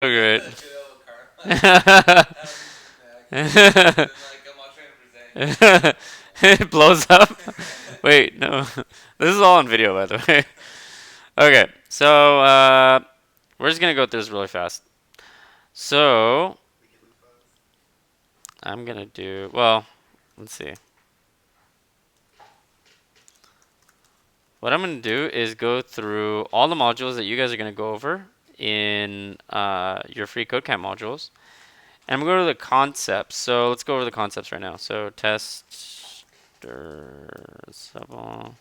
great. It blows up. Wait, no. This is all on video, by the way. Okay, so we're just gonna go through this really fast. So I'm gonna do well. Let's see. What I'm gonna do is go through all the modules that you guys are gonna go over in your free CodeCamp modules, and I'm gonna go to the concepts. So let's go over the concepts right now. So test. I'm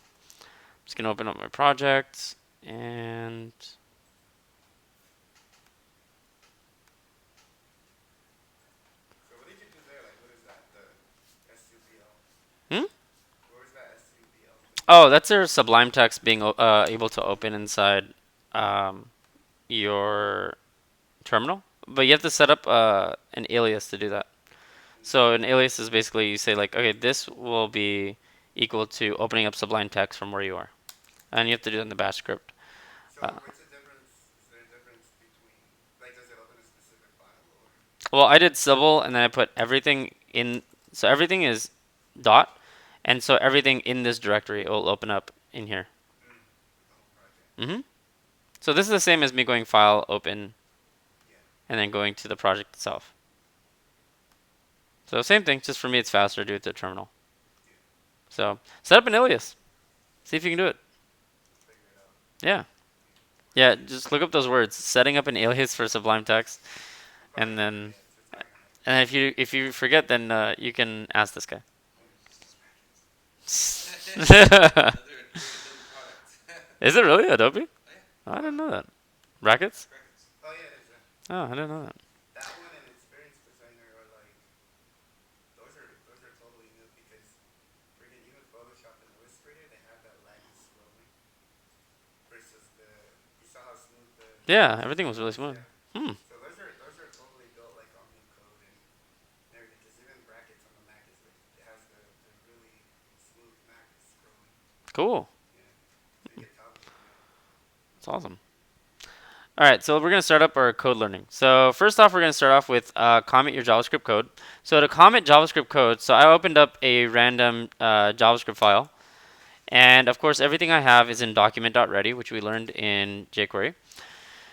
just gonna open up my project and hmm? Oh, that's their Sublime text being able to open inside um, your terminal, but you have to set up an alias to do that. So an alias is basically you say like, okay, this will be equal to opening up Sublime text from where you are, and you have to do it in the Bash script. Well, I did civil and then I put everything in. So everything is dot, and so everything in this directory will open up in here. So this is the same as me going file open and then going to the project itself. So same thing, just for me it's faster to do it to terminal. So set up an alias. See if you can do it. Yeah. Yeah, just look up those words. Setting up an alias for Sublime Text. And then if you forget then you can ask this guy. Is it really Adobe? Oh, I didn't know that. Brackets? Oh, I didn't know that. Yeah, everything was really smooth. Hmm. Cool. That's awesome. All right, so we're going to start up our code learning. So first off, we're going to start off with comment your JavaScript code. So to comment JavaScript code, so I opened up a random JavaScript file. And of course, everything I have is in document.ready, which we learned in jQuery.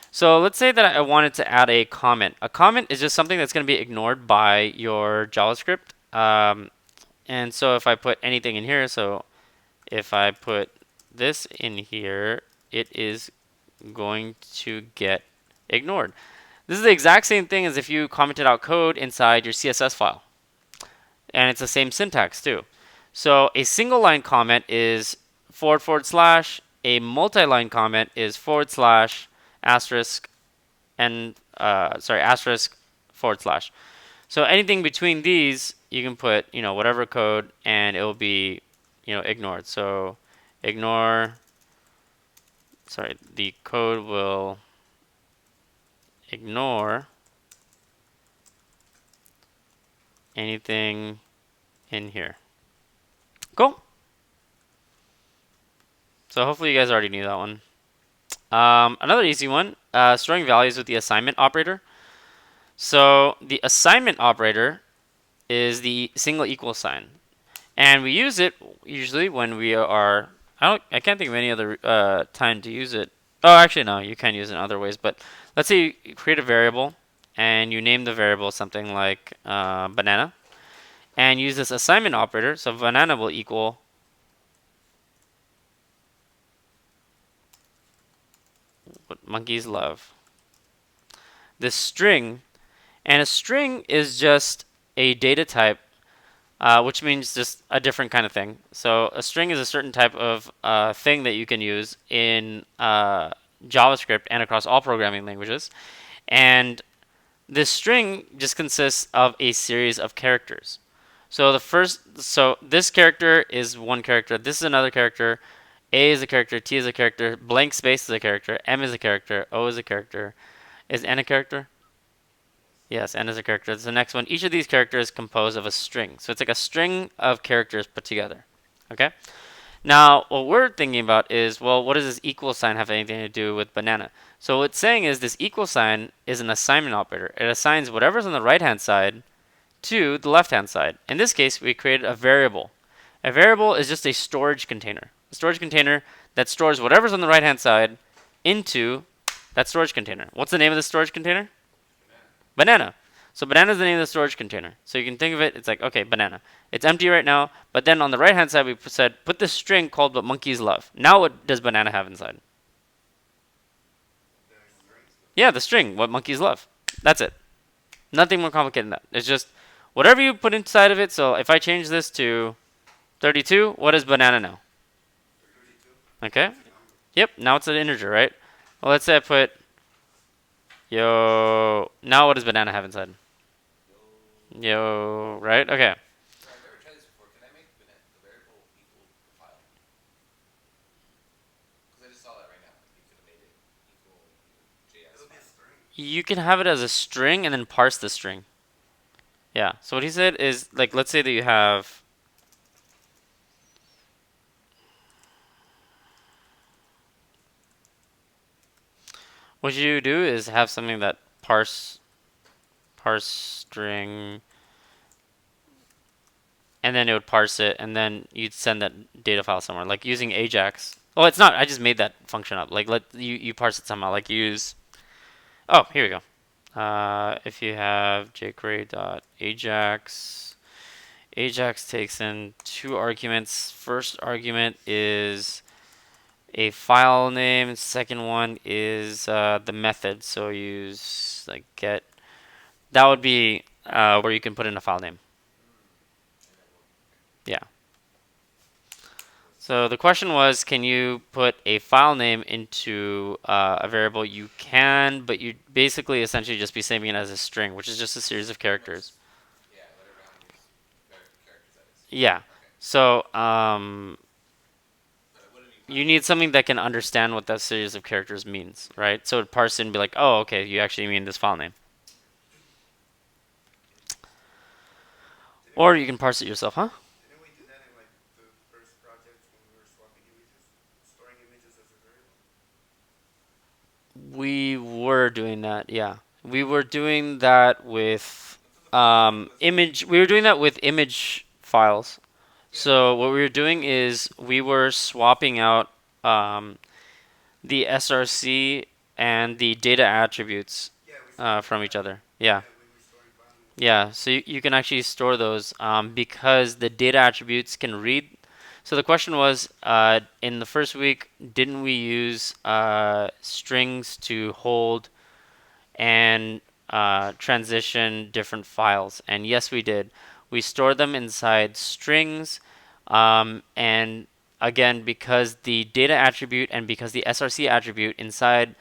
So let's say that I wanted to add a comment. A comment is just something that's going to be ignored by your JavaScript. And so if I put anything in here, so if I put this in here, it is going to get ignored. This is the exact same thing as if you commented out code inside your CSS file. And it's the same syntax too. So a single line comment is // a multi-line comment is / asterisk and asterisk /. So anything between these you can put, whatever code and it will be, ignored. So the code will ignore anything in here. Cool. So hopefully you guys already knew that one. Another easy one, storing values with the assignment operator. So the assignment operator is the single equal sign. And we use it usually when we are, I can't think of any other time to use it. Oh, actually, no, you can use it in other ways. But let's say you create a variable and you name the variable something like banana and use this assignment operator. So banana will equal what monkeys love. This string, and a string is just a data type, which means just a different kind of thing. So a string is a certain type of thing that you can use in JavaScript and across all programming languages. And this string just consists of a series of characters. So this character is one character. This is another character. A is a character. T is a character. Blank space is a character. M is a character. O is a character. Is N a character? Yes, N is a character. It's the next one. Each of these characters is composed of a string. So it's like a string of characters put together. Okay? Now, what we're thinking about is, well, what does this equal sign have anything to do with banana? So what it's saying is this equal sign is an assignment operator. It assigns whatever's on the right-hand side to the left-hand side. In this case, we created a variable. A variable is just a storage container. A storage container that stores whatever's on the right-hand side into that storage container. What's the name of the storage container? Banana. So banana is the name of the storage container. So you can think of it, it's like, okay, banana. It's empty right now, but then on the right-hand side, we said, put this string called what monkeys love. Now what does banana have inside? Yeah, the string, what monkeys love. That's it. Nothing more complicated than that. It's just whatever you put inside of it. So if I change this to 32, what is banana now? Okay. Yep, now it's an integer, right? Well, let's say I put, yo, now what does banana have inside? Yo, right? Okay. You can have it as a string and then parse the string. Yeah. So what he said is, like, let's say that you have, what you do is have something that parse string, and then it would parse it, and then you'd send that data file somewhere, like using Ajax. Oh, it's not. I just made that function up. Like, let you parse it somehow. Like use. Oh, here we go. If you have jQuery.ajax, Ajax takes in 2 arguments. First argument is a file name. Second one is the method. So use like get. That would be where you can put in a file name. Yeah. So the question was, can you put a file name into a variable? You can, but you basically essentially just be saving it as a string, which is just a series of characters. Yeah. So you need something that can understand what that series of characters means, right? So it'd parse it and be like, oh, okay, you actually mean this file name. Or you can parse it yourself, huh? Didn't we do that in like the first project when we were swapping images, storing images as a variable? We were doing that, yeah. We were doing that with image. We were doing that with image files. So what we were doing is we were swapping out the SRC and the data attributes from each other. Yeah. Yeah, we were storing file names. Yeah, so you can actually store those because the data attributes can read. So the question was, in the first week, didn't we use strings to hold and transition different files? And yes, we did. We stored them inside strings, and again, because the data attribute and because the SRC attribute inside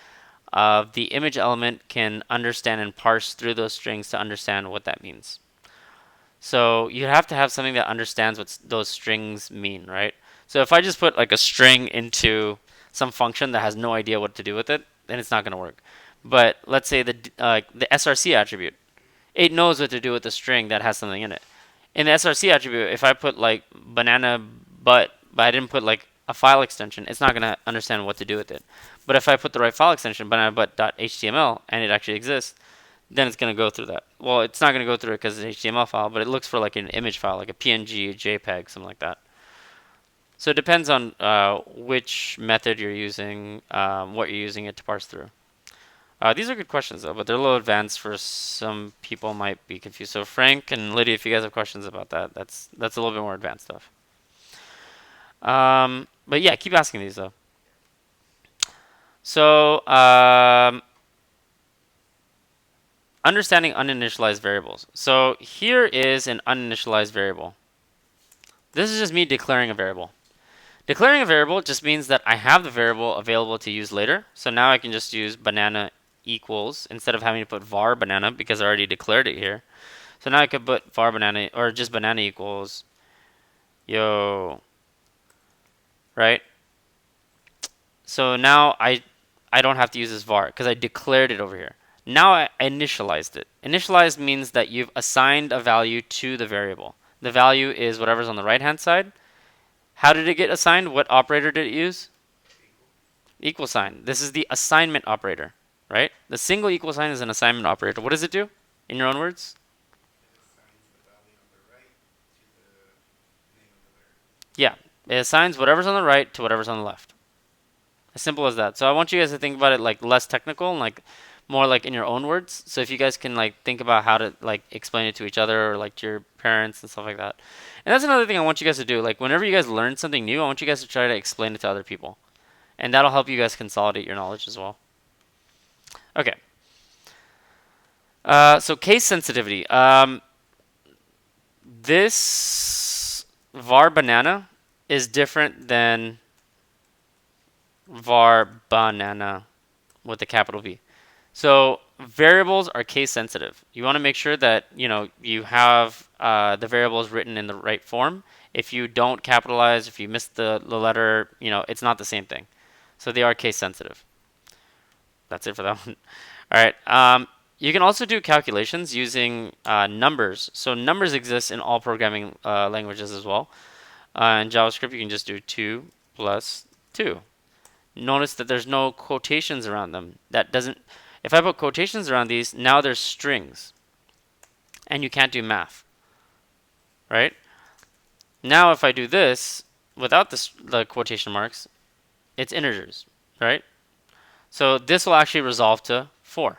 the image element can understand and parse through those strings to understand what that means. So you have to have something that understands what those strings mean, right? So if I just put like a string into some function that has no idea what to do with it, then it's not going to work. But let's say the SRC attribute, it knows what to do with the string that has something in it. In the SRC attribute, if I put like banana but I didn't put like a file extension, it's not going to understand what to do with it. But if I put the right file extension, banana but.html, and it actually exists, then it's going to go through that. Well, it's not going to go through it because it's an HTML file, but it looks for like an image file, like a PNG, a JPEG, something like that. So it depends on which method you're using, what you're using it to parse through. These are good questions though, but they're a little advanced for some people might be confused. So Frank and Lydia, if you guys have questions about that, that's a little bit more advanced stuff. But yeah, keep asking these though. So understanding uninitialized variables. So here is an uninitialized variable. This is just me declaring a variable. Declaring a variable just means that I have the variable available to use later. So now I can just use banana equals instead of having to put var banana because I already declared it here. So now I could put var banana or just banana equals yo, right? So now I don't have to use this var because I declared it over here. Now I initialized it. Initialized means that you've assigned a value to the variable. The value is whatever's on the right hand side. How did it get assigned? What operator did it use? Equal sign. This is the assignment operator, right? The single equal sign is an assignment operator. What does it do? In your own words? It assigns the value on the right to the name of the variable. Yeah. It assigns whatever's on the right to whatever's on the left. As simple as that. So I want you guys to think about it like less technical and like more like in your own words. So if you guys can like think about how to like explain it to each other or like to your parents and stuff like that. And that's another thing I want you guys to do. Like whenever you guys learn something new, I want you guys to try to explain it to other people. And that'll help you guys consolidate your knowledge as well. Okay. So case sensitivity. This var banana is different than var banana with a capital V. So variables are case sensitive. You want to make sure that you have the variables written in the right form. If you don't capitalize, if you miss the letter, it's not the same thing. So they are case sensitive. That's it for that one. All right. You can also do calculations using numbers. So numbers exist in all programming languages as well. In JavaScript, you can just do 2 plus 2. Notice that there's no quotations around them. That doesn't. If I put quotations around these, now there's strings, and you can't do math, right? Now if I do this without the quotation marks, it's integers, right? So this will actually resolve to 4.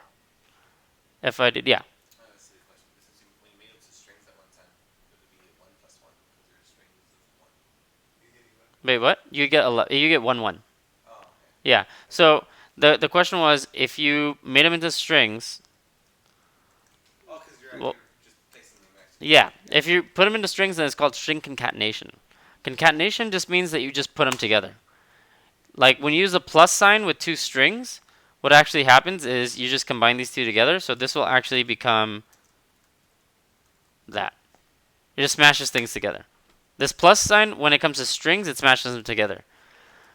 If I did, yeah. That's a silly question. But since when you made it to strings at one time, would it be 1 plus 1? Because there are strings of 1. You getting what? Wait, what? You get 1 1. Oh, okay. Yeah. So the question was if you made them into strings. Oh, because Well, you're just placing them next to each yeah. other. If you put them into strings, then it's called string concatenation. Concatenation just means that you just put them together. Like when you use a plus sign with two strings, what actually happens is you just combine these two together. So this will actually become that. It just smashes things together. This plus sign, when it comes to strings, it smashes them together.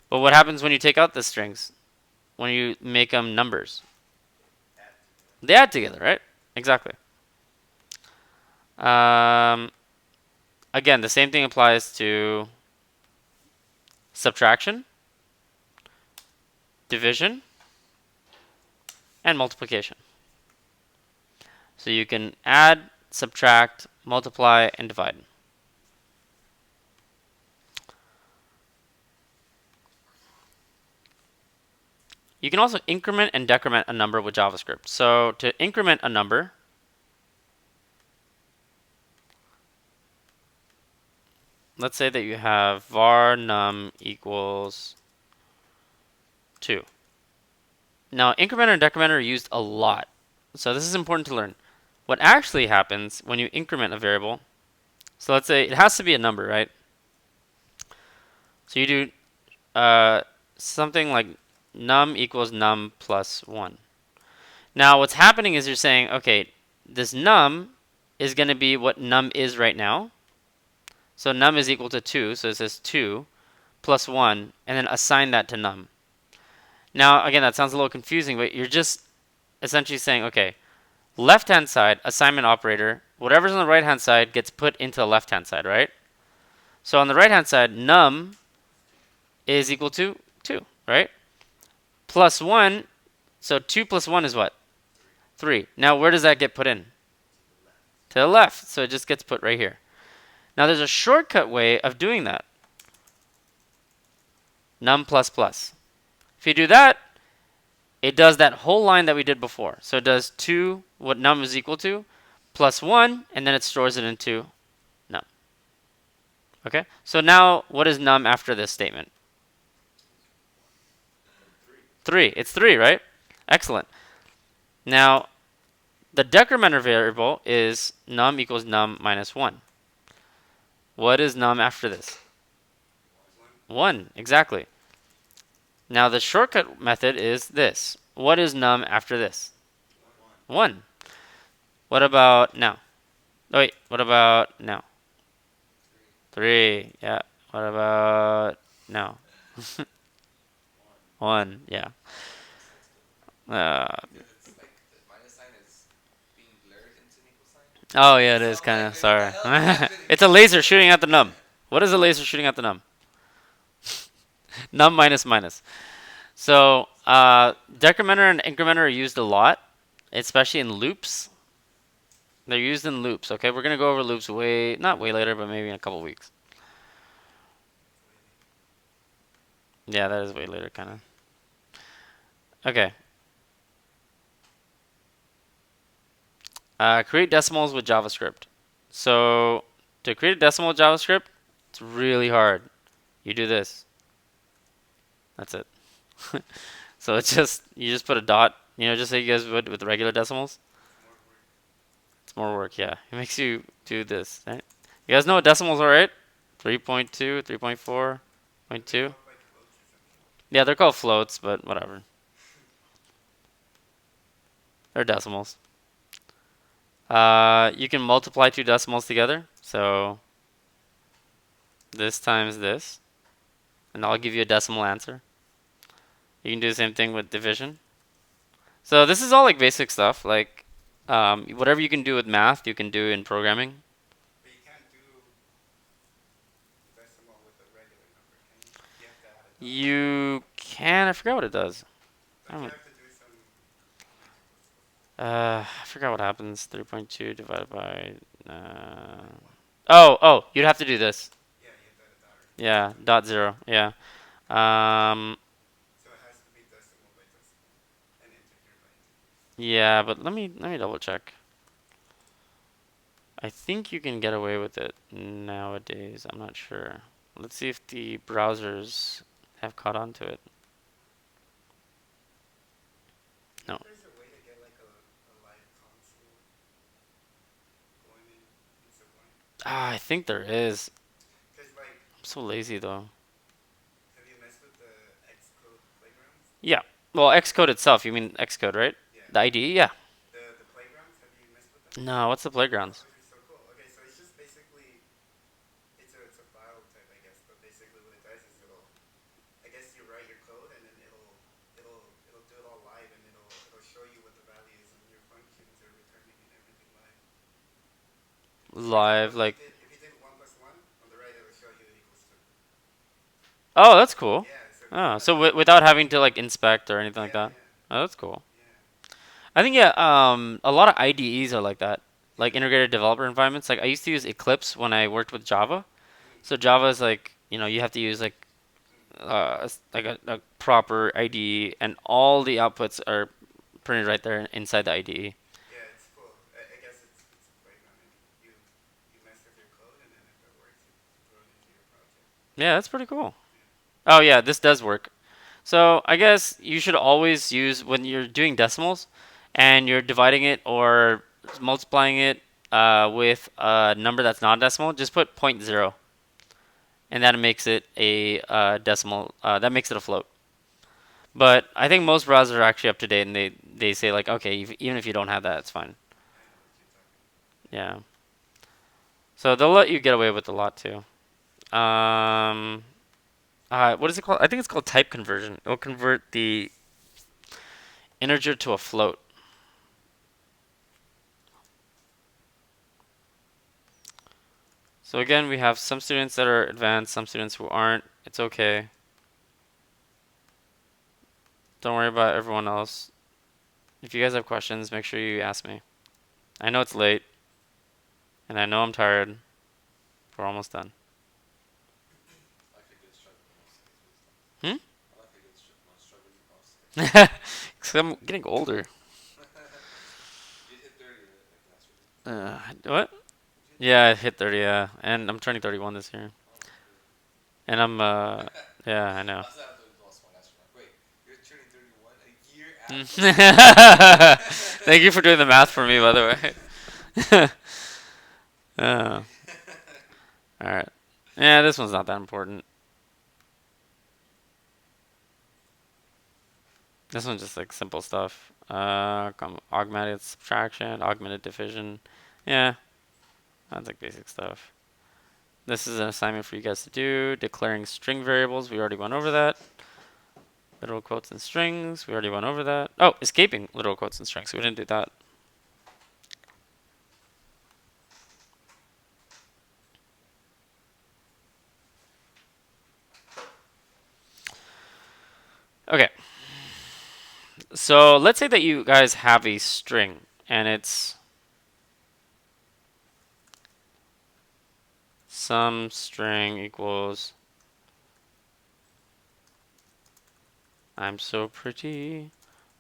But what happens when you take out the strings? When you make them numbers? They add together, right? Exactly. Again, the same thing applies to subtraction, division, and multiplication. So you can add, subtract, multiply, and divide. You can also increment and decrement a number with JavaScript. So to increment a number, let's say that you have var num equals 2. Now, incrementer and decrementer are used a lot. So this is important to learn. What actually happens when you increment a variable, so let's say it has to be a number, right? So you do something like num equals num plus 1. Now, what's happening is you're saying, okay, this num is going to be what num is right now. So num is equal to 2, so it says 2 plus 1, and then assign that to num. Now, again, that sounds a little confusing, but you're just essentially saying, okay, left-hand side, assignment operator, whatever's on the right-hand side gets put into the left-hand side, right? So on the right-hand side, num is equal to 2, right? Plus 1, so 2 plus 1 is what? 3. Now, where does that get put in? To the left. So it just gets put right here. Now, there's a shortcut way of doing that. Num plus plus. If you do that, it does that whole line that we did before. So it does 2, what num is equal to, plus 1, and then it stores it into num. Okay? So now, what is num after this statement? 3. It's 3, right? Excellent. Now, the decrementer variable is num equals num minus 1. What is num after this? 1, exactly. Now, the shortcut method is this. What is num after this? 1. What about now? Oh, wait, what about now? 3. Yeah. What about now? 1. Yeah. It's like the minus sign is being blurred into an equal sign. Oh, yeah, it is So, kind like, of. what the Sorry. hell is happening? It's a laser shooting at the num. What is a laser shooting at the num? Num minus minus. So decrementer and incrementer are used a lot, especially in loops. They're used in loops. Okay, we're gonna go over loops not way later, but maybe in a couple weeks. Yeah, that is way later, kind of. Okay. Create decimals with JavaScript. So to create a decimal with JavaScript, it's really hard. You do this. That's it. So it's just you just put a dot. Just like you guys would with regular decimals. More work. It's more work. Yeah, it makes you do this. Right? You guys know what decimals are, right? 3.2, 3.4, point They're 2. called like floats or something. Yeah, they're called floats, but whatever. They're decimals. You can multiply two decimals together. So this times this, and I'll give you a decimal answer. You can do the same thing with division. So this is all like basic stuff. Like whatever you can do with math, you can do in programming. But you can't do decimal with a regular number, can you? You have to add a dot. You can. I forgot what it does. I Like you don't. have to do some magical stuff. I forgot what happens. 3.2 divided by. Oh. You'd have to do this. Yeah, you have to add a dot or Yeah. Dot zero. Yeah. Um. so it has to be decimal by decimal and integer by integer. Yeah, but let me double check. I think you can get away with it nowadays. I'm not sure. Let's see if the browsers have caught on to it. No. There's a way to get like a live console going in Sublime. I think there is. Cause like, I'm so lazy though. have you messed with the Xcode playgrounds? Yeah. Well, Xcode itself. You mean Xcode, right? Yeah. The IDE? Yeah. The playgrounds, have you messed with them? No. What's the Oh, playgrounds? those are so cool. Okay, so it's just basically it's a file type, I guess, but basically what it does is I guess you write your code and then it'll do it all live and it'll show you what the values and your functions are returning and everything live. So for example, Live, like. if you did 1 plus 1 on the right, it'll show you it equals 2. Oh, that's cool. Yeah, so if you Oh, wanna so without having to like inspect or anything like yeah, that. yeah, Oh, that's cool. yeah. I think yeah. A lot of IDEs are like that, like integrated developer environments. Like I used to use Eclipse when I worked with Java. So Java is like you have to use like like a proper IDE, and all the outputs are printed right there inside the IDE. Yeah, it's cool. I guess it's a playground and you mess with your code and then if it works, you throw it into your project. Yeah, that's pretty cool. Yeah. Oh yeah, this does work. So I guess you should always use when you're doing decimals, and you're dividing it or multiplying it with a number that's not decimal. Just put point 0, and that makes it a decimal. That makes it a float. But I think most browsers are actually up to date, and they say like, okay, even if you don't have that, it's fine. I know what you're talking about. Yeah. So they'll let you get away with a lot too. What is it called? I think it's called type conversion. It'll convert the integer to a float. So again, we have some students that are advanced, some students who aren't. It's okay. Don't worry about everyone else. If you guys have questions, make sure you ask me. I know it's late, and I know I'm tired. We're almost done. I like a good struggle the most days with stuff. Hmm? I like a good struggle the most days. Because I'm getting older. You hit 30 like last week. What? Did you hit Yeah, I 30? hit 30, yeah. And I'm turning 31 this year. Oh, really? And yeah, I know. I was at the last one last year. Like, wait, you're turning 31 a year after? Thank you for doing the math for me, by the way. Oh, alright. Yeah, this one's not that important. This one's just like simple stuff. Augmented subtraction, augmented division. Yeah, that's like basic stuff. This is an assignment for you guys to do. Declaring string variables. We already went over that. Literal quotes and strings. We already went over that. Oh, escaping literal quotes and strings. We didn't do that. Okay. So let's say that you guys have a string and it's some string equals I'm so pretty,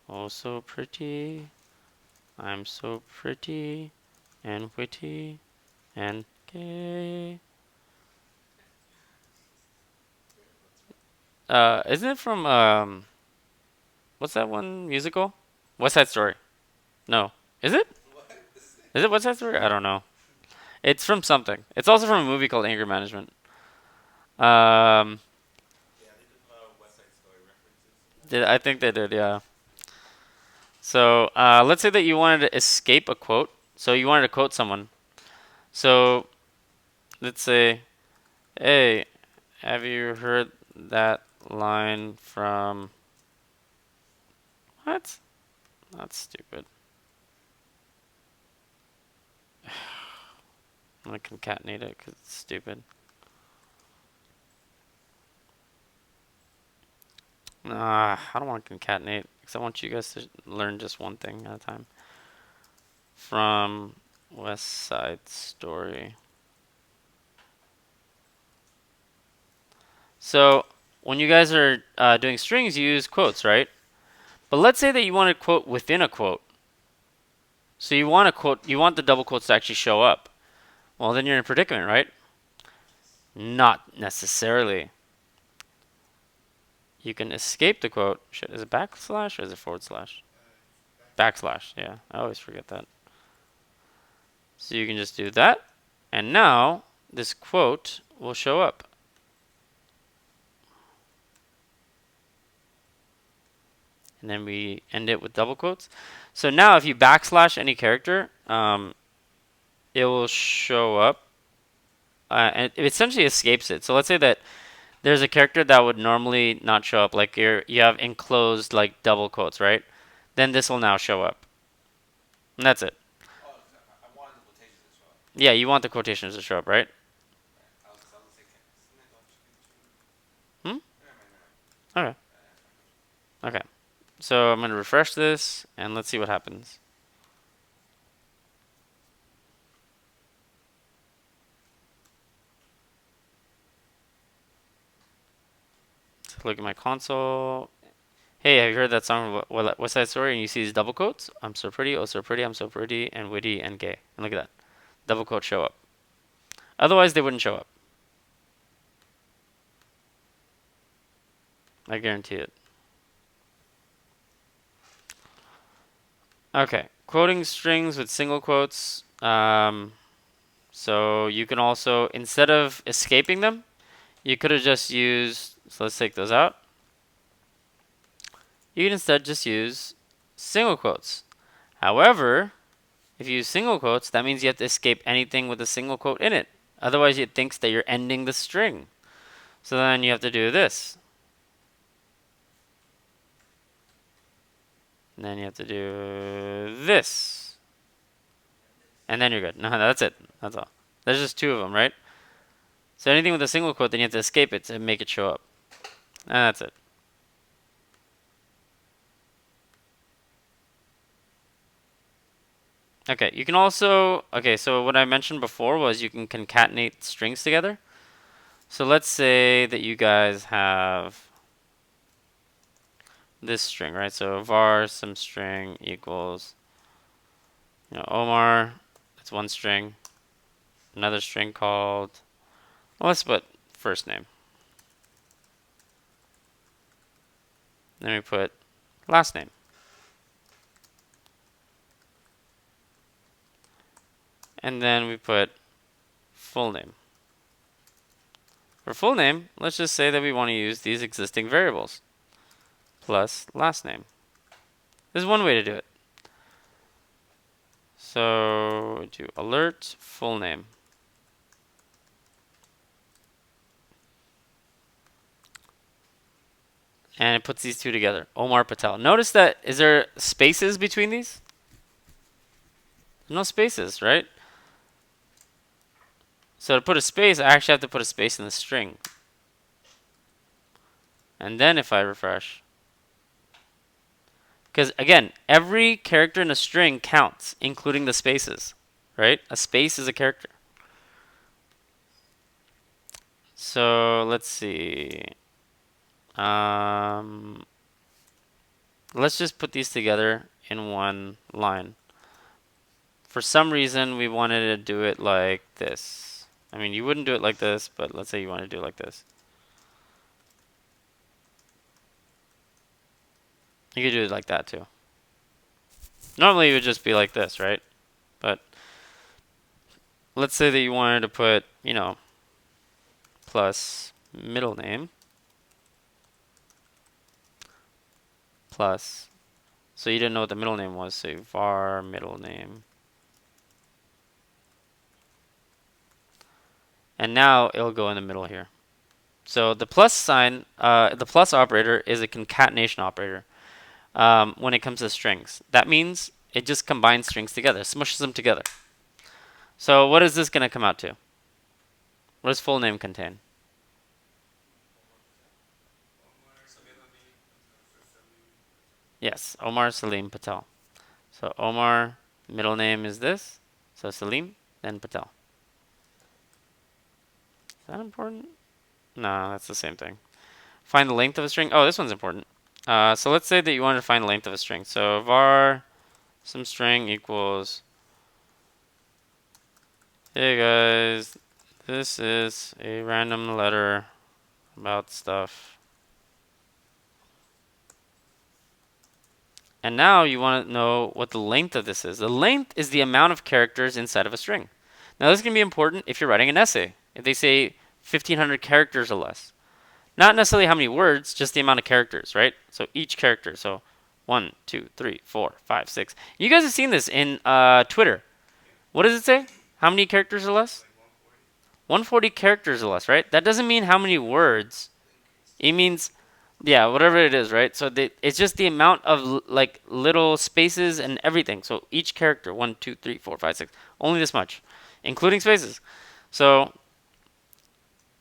oh so pretty, I'm so pretty and witty and gay. Isn't it from what's that one musical? West Side Story. No. Is it? What? Is it West Side Story? I don't know. It's from something. It's also from a movie called Anger Management. Um, Yeah, they did West Side Story references in that. I think they did, yeah. So let's say that you wanted to escape a quote. So you wanted to quote someone. So let's say, hey, have you heard that line from. What? That's stupid. I'm going to concatenate it because it's stupid. Nah, I don't want to concatenate because I want you guys to learn just one thing at a time. From West Side Story. So when you guys are doing strings, you use quotes, right? But let's say that you want to quote within a quote. So you want to quote, you want the double quotes to actually show up. Well, then you're in a predicament, right? Not necessarily. You can escape the quote. Shit, is it backslash or is it forward slash? Backslash, yeah. I always forget that. So you can just do that. And now this quote will show up. And then we end it with double quotes. So now if you backslash any character, it will show up. And it essentially escapes it. So let's say that there's a character that would normally not show up, like you have enclosed like double quotes, right? Then this will now show up, and that's it. Oh, 'cause I wanted the quotations to show up. Yeah, you want the quotations to show up, right? Right. I was gonna say, isn't it don't you? Hmm. Never mind, never mind. Okay. That's my question. Okay. So I'm gonna refresh this, and let's see what happens. So look at my console. Hey, have you heard that song West Side Story? And you see these double quotes. I'm so pretty, oh so pretty, I'm so pretty, and witty and gay. And look at that. Double quotes show up. Otherwise, they wouldn't show up. I guarantee it. Okay, quoting strings with single quotes. So you can also, instead of escaping them, you could have just used, so let's take those out. You can instead just use single quotes. However, if you use single quotes, that means you have to escape anything with a single quote in it. Otherwise, it thinks that you're ending the string. So then you have to do this. And then you have to do this. And then you're good. No, that's it. That's all. There's just two of them, right? So anything with a single quote, then you have to escape it to make it show up. And that's it. Okay, you can also, okay, so what I mentioned before was you can concatenate strings together. So let's say that you guys have this string, right? So var some string equals, Omar, that's one string. Another string called, well, let's put first name. Then we put last name. And then we put full name. For full name, let's just say that we want to use these existing variables plus last name. There's one way to do it. So do alert full name. And it puts these two together. Omar Patel. Notice that, is there spaces between these? No spaces, right? So to put a space, I actually have to put a space in the string. And then if I refresh, Because again, every character in a string counts, including the spaces, right? A space is a character. So let's see. Um, let's just put these together in one line. For some reason, we wanted to do it like this. I mean, you wouldn't do it like this, but let's say you want to do it like this. You could do it like that too. Normally, it would just be like this, right? But let's say that you wanted to put, plus middle name plus. So you didn't know what the middle name was, so var middle name. And now it'll go in the middle here. So the plus sign, the plus operator is a concatenation operator when it comes to strings. That means it just combines strings together, smushes them together. So what is this going to come out to? What does full name contain? Yes, Omar Salim Patel. So Omar, middle name is this. So Salim, then Patel. Is that important? No, that's the same thing. Find the length of a string. Oh, this one's important. So let's say that you wanted to find the length of a string. So var some string equals, hey guys, this is a random letter about stuff. And now you want to know what the length of this is. The length is the amount of characters inside of a string. Now this can be important if you're writing an essay. If they say 1,500 characters or less. Not necessarily how many words, just the amount of characters, right? So each character. So 1, 2, 3, 4, 5, 6. You guys have seen this in Twitter. What does it say? How many characters or less? 140 characters or less, right? That doesn't mean how many words. It means, yeah, whatever it is, right? So it's just the amount of like little spaces and everything. So each character, 1, 2, 3, 4, 5, 6, only this much, including spaces. So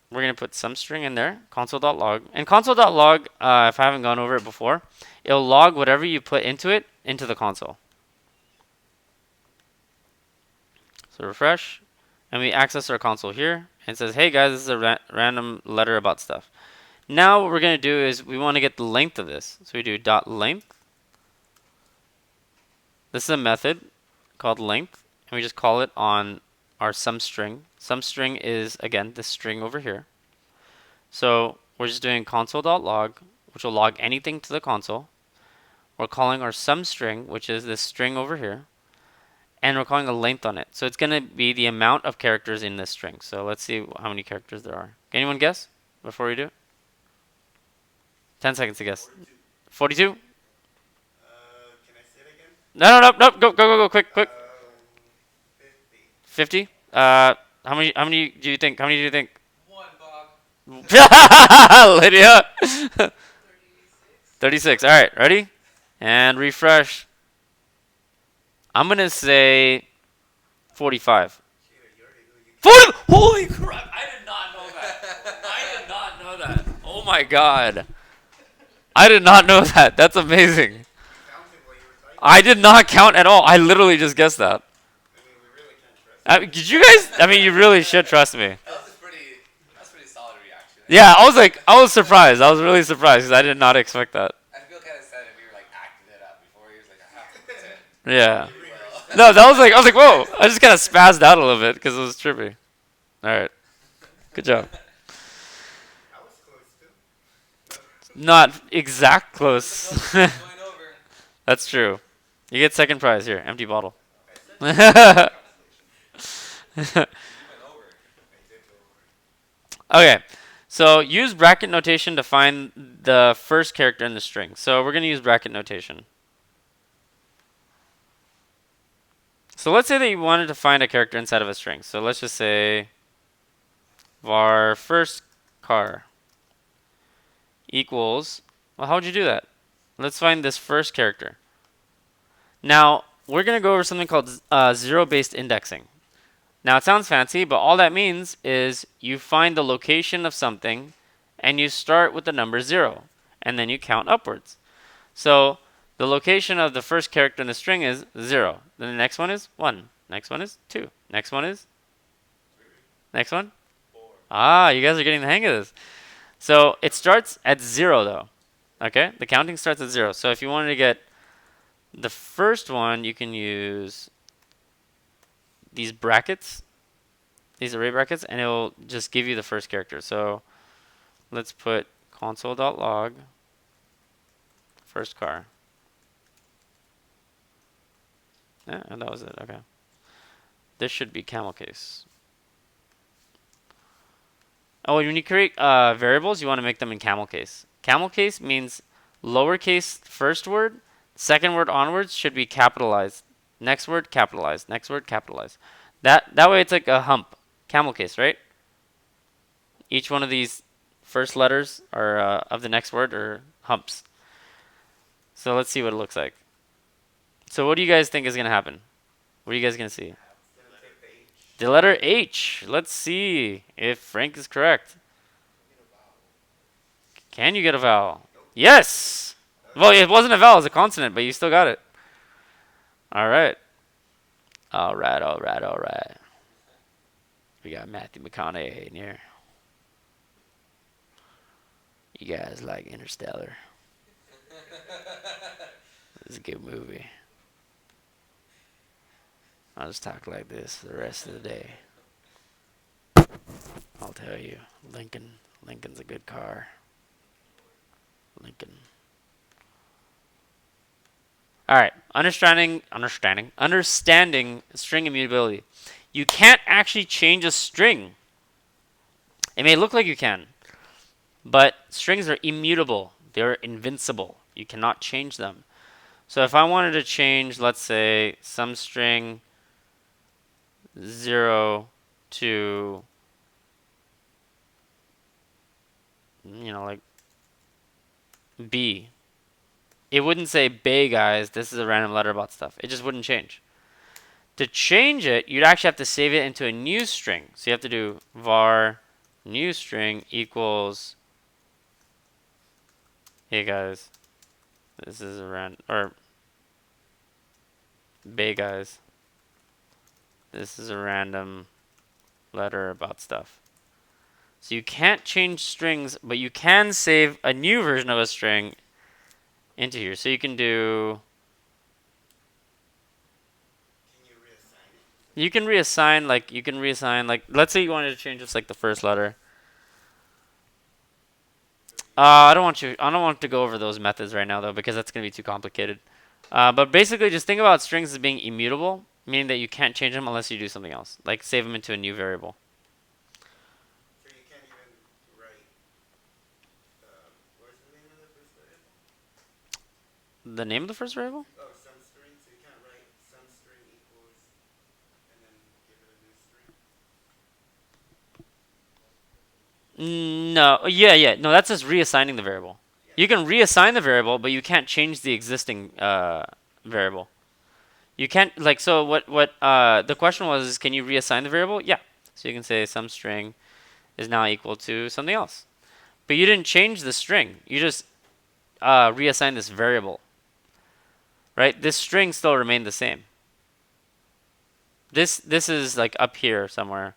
we're going to put some string in there, console.log. And console.log, if I haven't gone over it before, it'll log whatever you put into it into the console. So refresh, and we access our console here, and it says, hey guys, this is a random letter about stuff. Now what we're going to do is we want to get the length of this. So we do dot length. This is a method called length, and we just call it on our sum string. Sum string is, again, this string over here. So we're just doing console.log, which will log anything to the console. We're calling our sum string, which is this string over here. And we're calling a length on it. So it's going to be the amount of characters in this string. So let's see how many characters there are. Can anyone guess before we do it? 10 seconds to guess. 42? Can I say it again? No. Go, quick. 50. 50? How many do you think? How many do you think? 1, Bob. Lydia? 36. 36. All right, ready? And refresh. I'm going to say 45. 40! Holy crap! I did not know that. I did not know that. Oh my god. I did not know that. That's amazing. I did not count at all. I literally just guessed that. Did you guys? I mean, you really should trust me. That's a pretty solid reaction. Yeah, I was surprised. I was really surprised because I did not expect that. I feel kind of sad if we were like acting it out before. He was like, I have to pretend. Yeah. No, I was like, whoa. I just kind of spazzed out a little bit because it was trippy. All right. Good job. I was close too. Not exact close. Going over. That's true. You get second prize here. Empty bottle. You went over. Okay. So use bracket notation to find the first character in the string. So we're going to use bracket notation. So let's say that you wanted to find a character inside of a string. So let's just say var first car equals, well, how would you do that? Let's find this first character. Now, we're going to go over something called zero-based indexing. Now, it sounds fancy, but all that means is you find the location of something and you start with the number 0, and then you count upwards. So The location of the first character in the string is 0. Then the next one is 1. Next one is 2. Next one is? 3, Next one? 4. Ah, you guys are getting the hang of this. So it starts at 0 though. Okay? The counting starts at 0. So if you wanted to get the first one, you can use these brackets, these array brackets, and it'll just give you the first character. So let's put console.log first car. Yeah, and that was it. Okay. This should be camel case. Oh, when you create variables, you want to make them in camel case. Camel case means lowercase first word, second word onwards should be capitalized. Next word capitalized. Next word capitalized. That way it's like a hump. Camel case, right? Each one of these first letters are of the next word are humps. So let's see what it looks like. So what do you guys think is gonna happen? What are you guys gonna see? It's gonna take the H. The letter H. Let's see if Frank is correct. Get a vowel. Can you get a vowel? Nope. Yes! Well, it wasn't a vowel, it was a consonant, but you still got it. Alright. Alright. We got Matthew McConaughey in here. You guys like Interstellar. It's a good movie. I'll just talk like this the rest of the day. I'll tell you, Lincoln's a good car. Lincoln. All right, understanding string immutability. You can't actually change a string. It may look like you can, but strings are immutable. They're invincible. You cannot change them. So if I wanted to change, let's say, some string 0 to, like B, it wouldn't say "Bay guys, this is a random letter about stuff." It just wouldn't change. To change it, you'd actually have to save it into a new string. So you have to do var new string equals, hey guys, this is a random, or Bay guys, this is a random letter about stuff. So you can't change strings, but you can save a new version of a string into here. So you can do, Can you reassign it? you can reassign, let's say you wanted to change just like the first letter. I don't want to go over those methods right now though, because that's going to be too complicated. But basically just think about strings as being immutable, meaning that you can't change them unless you do something else, like save them into a new variable. So you can't even write. What's the name of the first variable? The name of the first variable? Oh, some string. So you can't write some string equals, and then give it a new string. No, yeah. No, that's just reassigning the variable. Yeah. You can reassign the variable, but you can't change the existing variable. You can't so what the question was, can you reassign the variable? Yeah. So you can say some string is now equal to something else. But you didn't change the string. You just reassigned this variable. Right? This string still remained the same. This is like up here somewhere,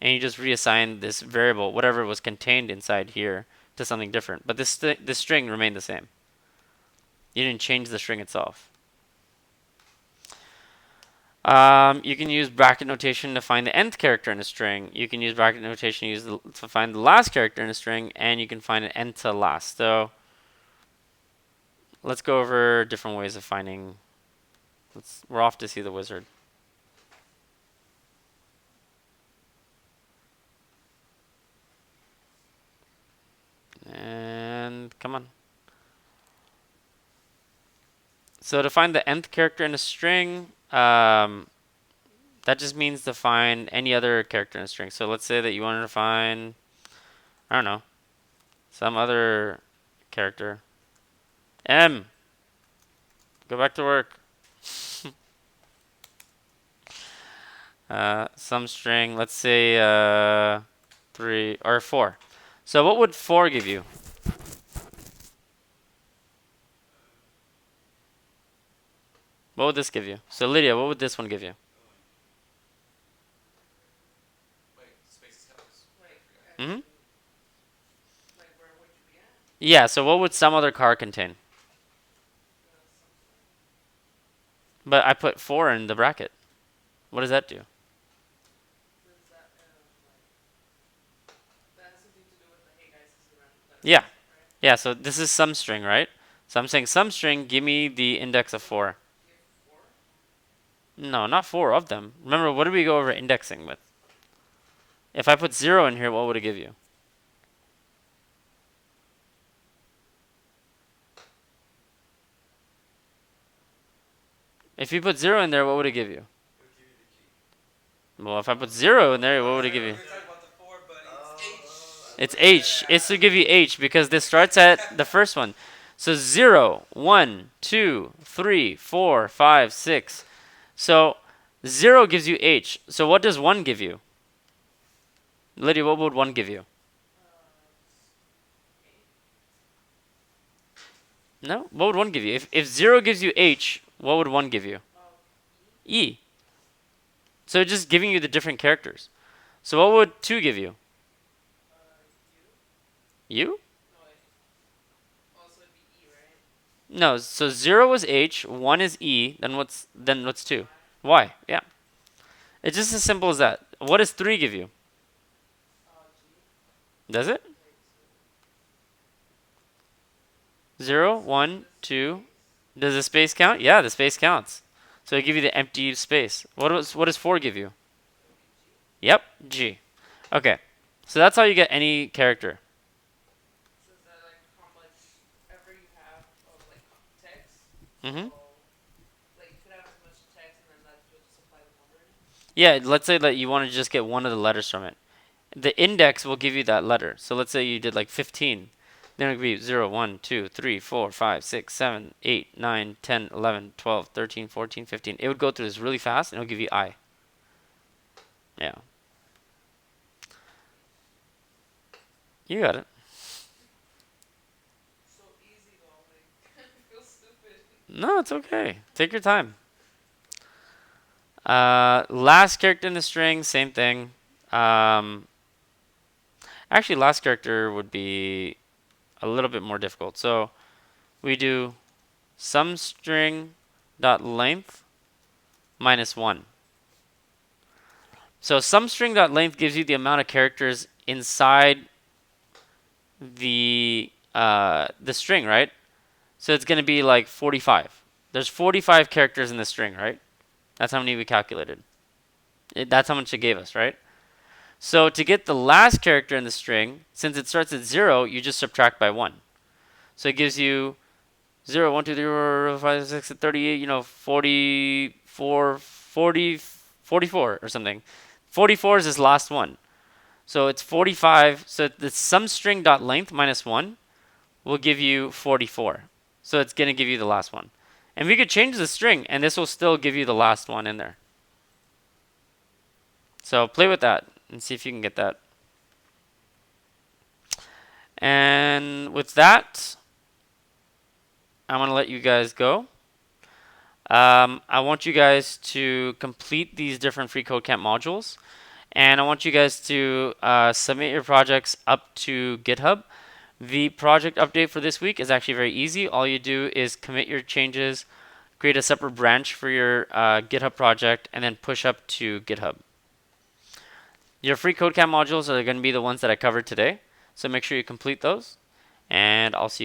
and you just reassign this variable, whatever was contained inside here, to something different. But this string remained the same. You didn't change the string itself. You can use bracket notation to find the nth character in a string. You can use bracket notation to find the last character in a string, and you can find an end to last. So let's go over different ways of finding. We're off to see the wizard. And come on. So to find the nth character in a string, that just means to find any other character in a string. So let's say that you wanted to find, I don't know, some other character. M. Go back to work. Some string, let's say 3 or 4. So what would 4 give you? What would this give you? So Lydia, what would this one give you? Wait, spaces counts? Like, Mhm. like where would you be at? Yeah. So what would some other car contain? Something. But I put 4 in the bracket. What does that do? Does that like that has something to do with the hey guys, this is random letter Yeah. stuff, right? Yeah. So this is some string, right? So I'm saying some string. Give me the index of 4. Give 4. No, not 4 of them. Remember, what did we go over indexing with? If I put 0 in here, what would it give you? If you put 0 in there, what would it give you? It'll give you the G. Well, if I put 0 in there, what would it give We you? were talking about the 4, but it's It's H. It's to give you H because this starts at the first one. So 0, 1, 2, 3, 4, 5, 6. So 0 gives you H. So what does 1 give you? Lydia, what would 1 give you? No? What would 1 give you? If 0 gives you H, what would 1 give you? E. So it's just giving you the different characters. So what would 2 give you? U? Also it'd be E, right? No, so 0 is H, 1 is E, then what's 2? Y. Yeah. It's just as simple as that. What does 3 give you? G. Does it? 0, 1, 2. Does the space count? Yeah, the space counts. So it give you the empty space. What does 4 give you? Yep, G. Okay. So that's how you get any character. So is that like how much ever you have of like text? Mhm. So like you could have as much text and then that you'll just apply the number in it? Yeah, let's say that you want to just get one of the letters from it. The index will give you that letter. So let's say you did like 15. Then it would be 0, 1, 2, 3, 4, 5, 6, 7, 8, 9, 10, 11, 12, 13, 14, 15. It would go through this really fast and it'll give you I. Yeah. You got it. So easy though, like I feel stupid. No, it's okay. Take your time. Last character in the string, same thing. Actually, last character would be a little bit more difficult. So we do some string dot length minus 1. So some string dot length gives you the amount of characters inside the string, right? So it's going to be like 45. There's 45 characters in the string, right? That's how many we calculated. That's how much it gave us, right? So to get the last character in the string, since it starts at 0, you just subtract by 1. So it gives you 0, 1, 2, 3, 4, 5, 6, 38, 44, 40, 44 or something. 44 is this last one. So it's 45. So the sum string dot length minus 1 will give you 44. So it's going to give you the last one. And we could change the string, and this will still give you the last one in there. So play with that and see if you can get that. And with that, I'm going to let you guys go. I want you guys to complete these different free code camp modules. And I want you guys to submit your projects up to GitHub. The project update for this week is actually very easy. All you do is commit your changes, create a separate branch for your GitHub project, and then push up to GitHub. Your free code camp modules are going to be the ones that I covered today. So make sure you complete those. And I'll see you guys.